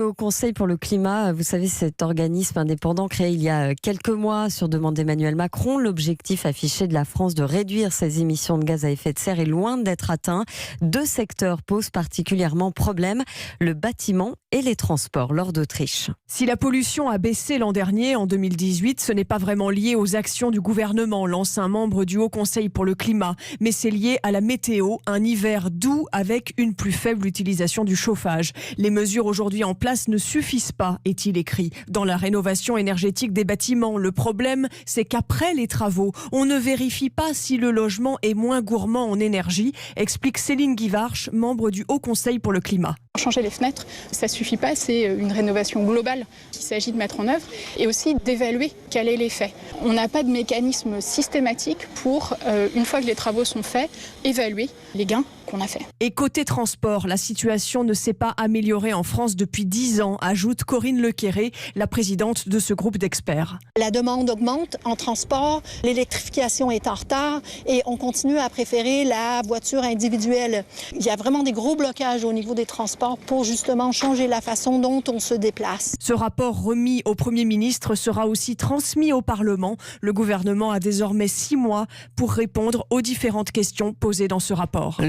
Au Conseil pour le climat, vous savez, cet organisme indépendant créé il y a quelques mois sur demande d'Emmanuel Macron, l'objectif affiché de la France de réduire ses émissions de gaz à effet de serre est loin d'être atteint. Deux secteurs posent particulièrement problème, le bâtiment et les transports. Laure d'Autriche. Si la pollution a baissé l'an dernier, en 2018, ce n'est pas vraiment lié aux actions du gouvernement, lance un membre du Haut Conseil pour le climat. Mais c'est lié à la météo, un hiver doux avec une plus faible utilisation du chauffage. Les mesures aujourd'hui en place ne suffisent pas, est-il écrit. Dans la rénovation énergétique des bâtiments, le problème, c'est qu'après les travaux, on ne vérifie pas si le logement est moins gourmand en énergie, explique Céline Guivarch, membre du Haut Conseil pour le climat. Changer les fenêtres, ça suffit pas, c'est une rénovation globale qu'il s'agit de mettre en œuvre et aussi d'évaluer quel est l'effet. On n'a pas de mécanisme systématique pour, une fois que les travaux sont faits, évaluer les gains qu'on a fait. Et côté transport, la situation ne s'est pas améliorée en France depuis 10 ans, ajoute Corinne Lequéré, la présidente de ce groupe d'experts. La demande augmente en transport, l'électrification est en retard et on continue à préférer la voiture individuelle. Il y a vraiment des gros blocages au niveau des transports pour justement changer la façon dont on se déplace. Ce rapport remis au Premier ministre sera aussi transmis au Parlement. Le gouvernement a désormais 6 mois pour répondre aux différentes questions posées dans ce rapport.